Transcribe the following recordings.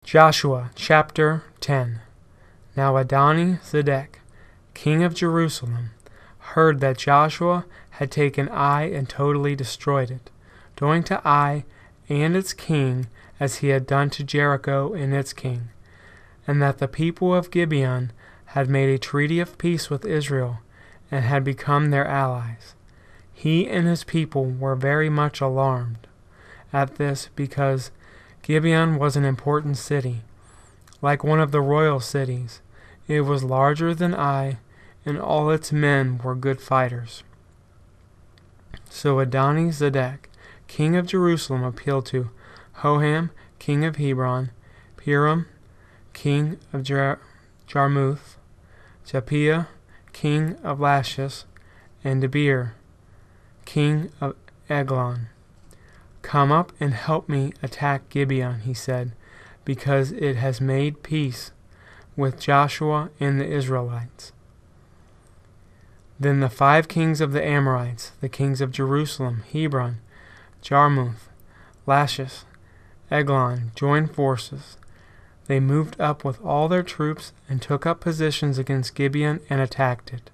Joshua chapter 10. Now Adoni-Zedek, king of Jerusalem, heard that Joshua had taken Ai and totally destroyed it, doing to Ai and its king as he had done to Jericho and its king, and that the people of Gibeon had made a treaty of peace with Israel and had become their allies. He and his people were very much alarmed at this because Gibeon was an important city, like one of the royal cities. It was larger than Ai, and all its men were good fighters. So Adoni-Zedek, king of Jerusalem, appealed to Hoham, king of Hebron, Piram, king of Jarmuth, Japhia, king of Lachish, and Debir, king of Eglon. "Come up and help me attack Gibeon," he said, "because it has made peace with Joshua and the Israelites." Then the 5 kings of the Amorites, the kings of Jerusalem, Hebron, Jarmuth, Lachish, Eglon, joined forces. They moved up with all their troops and took up positions against Gibeon and attacked it.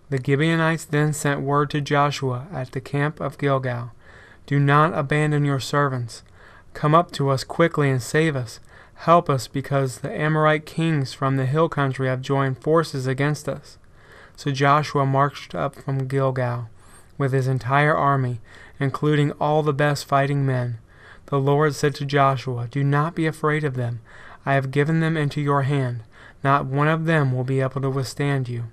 The Gibeonites then sent word to Joshua at the camp of Gilgal, "Do not abandon your servants. Come up to us quickly and save us. Help us, because the Amorite kings from the hill country have joined forces against us." So Joshua marched up from Gilgal with his entire army, including all the best fighting men. The Lord said to Joshua, "Do not be afraid of them. I have given them into your hand. Not one of them will be able to withstand you."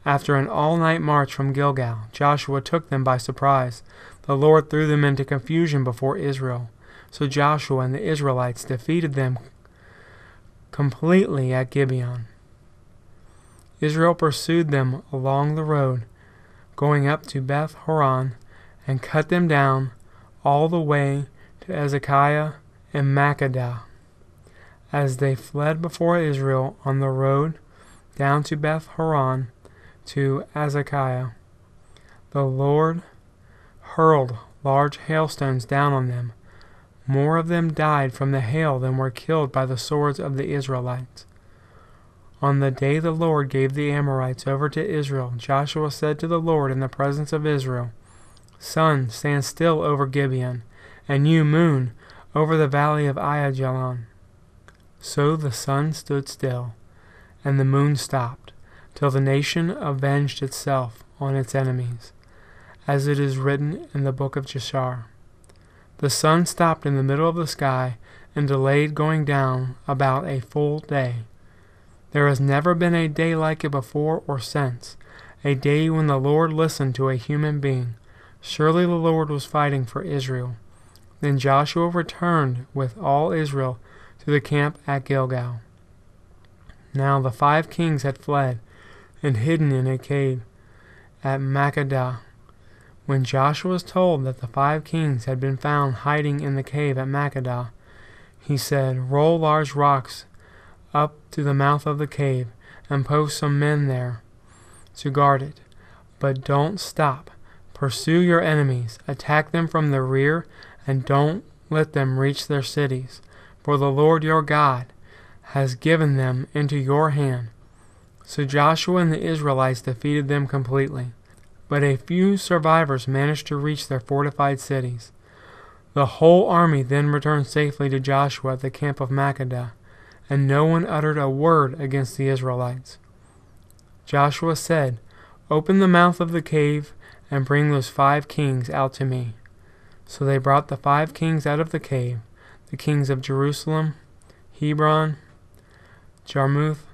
After an all-night march from Gilgal, Joshua took them by surprise. The Lord threw them into confusion before Israel. So Joshua and the Israelites defeated them completely at Gibeon. Israel pursued them along the road, going up to Beth Horon, and cut them down all the way to Ezekiah and Makkedah. As they fled before Israel on the road down to Beth Horon to Ezekiah, the Lord hurled large hailstones down on them. More of them died from the hail than were killed by the swords of the Israelites. On the day the Lord gave the Amorites over to Israel, Joshua said to the Lord in the presence of Israel, "Sun, stand still over Gibeon, and you, moon, over the valley of Aijalon." So the sun stood still, and the moon stopped, till the nation avenged itself on its enemies, as it is written in the book of Jashar. The sun stopped in the middle of the sky and delayed going down about a full day. There has never been a day like it before or since, a day when the Lord listened to a human being. Surely the Lord was fighting for Israel. Then Joshua returned with all Israel to the camp at Gilgal. Now the 5 kings had fled and hidden in a cave at Makkedah. When Joshua was told that the 5 kings had been found hiding in the cave at Makkedah, he said, "Roll large rocks up to the mouth of the cave and post some men there to guard it. But don't stop. Pursue your enemies, attack them from the rear, and don't let them reach their cities, for the Lord your God has given them into your hand." So Joshua and the Israelites defeated them completely, but a few survivors managed to reach their fortified cities. The whole army then returned safely to Joshua at the camp of Makkedah, and no one uttered a word against the Israelites. Joshua said, "Open the mouth of the cave and bring those 5 kings out to me." So they brought the 5 kings out of the cave, the kings of Jerusalem, Hebron, Jarmuth,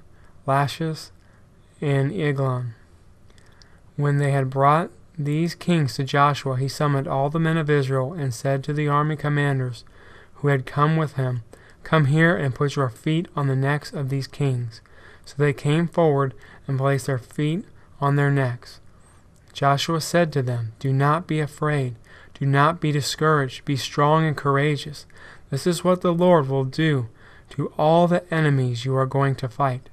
Lachish, and Eglon. When they had brought these kings to Joshua, he summoned all the men of Israel and said to the army commanders who had come with him, "Come here and put your feet on the necks of these kings." So they came forward and placed their feet on their necks. Joshua said to them, "Do not be afraid. Do not be discouraged. Be strong and courageous. This is what the Lord will do to all the enemies you are going to fight."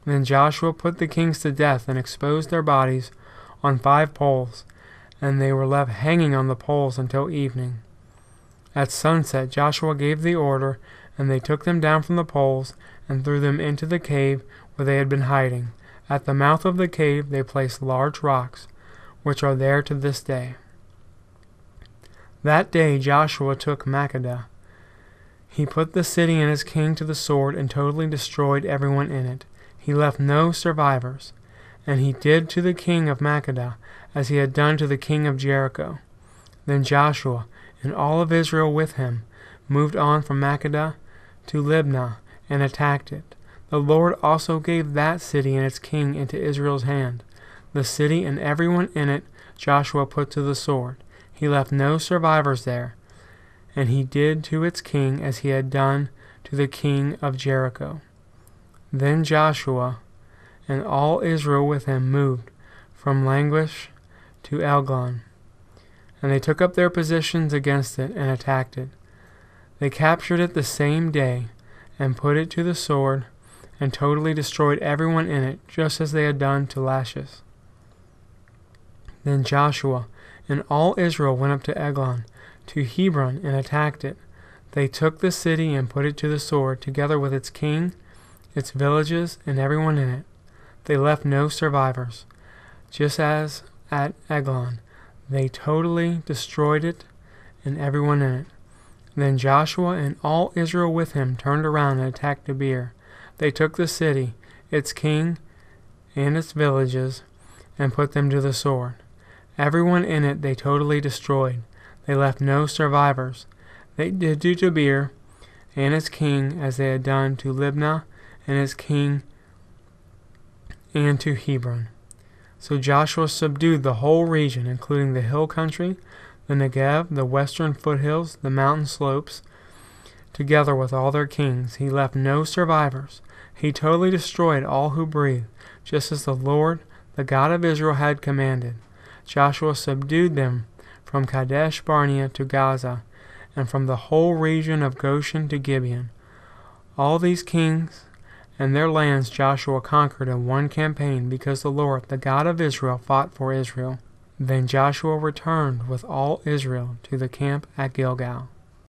Then Joshua put the kings to death and exposed their bodies on 5 poles, and they were left hanging on the poles until evening. At sunset Joshua gave the order, And they took them down from the poles and threw them into the cave where they had been hiding. At the mouth of the cave they placed large rocks, which are there to this day. That day Joshua took Makkedah. He put the city and its king to the sword and totally destroyed everyone in it. He left no survivors. And he did to the king of Makkedah as he had done to the king of Jericho. Then Joshua and all of Israel with him moved on from Makkedah to Libnah and attacked it. The Lord also gave that city and its king into Israel's hand. The city and everyone in it Joshua put to the sword. He left no survivors there. And he did to its king as he had done to the king of Jericho. Then Joshua and all Israel with him moved from Lachish to Eglon. And they took up their positions against it and attacked it. They captured it the same day and put it to the sword and totally destroyed everyone in it, just as they had done to Lachish. Then Joshua and all Israel went up to Eglon, to Hebron, and attacked it. They took the city and put it to the sword, together with its king, its villages, and everyone in it. They left no survivors. Just as at Eglon, they totally destroyed it and everyone in it. Then Joshua and all Israel with him turned around and attacked Debir. They took the city, its king, and its villages, and put them to the sword. Everyone in it they totally destroyed. They left no survivors. They did to Debir and its king as they had done to Libnah and its king and to Hebron. So Joshua subdued the whole region, including the hill country, the Negev, the western foothills, the mountain slopes, together with all their kings. He left no survivors. He totally destroyed all who breathed, just as the Lord, the God of Israel, had commanded. Joshua subdued them from Kadesh Barnea to Gaza, and from the whole region of Goshen to Gibeon. All these kings and their lands Joshua conquered in one campaign, because the Lord, the God of Israel, fought for Israel. Then Joshua returned with all Israel to the camp at Gilgal.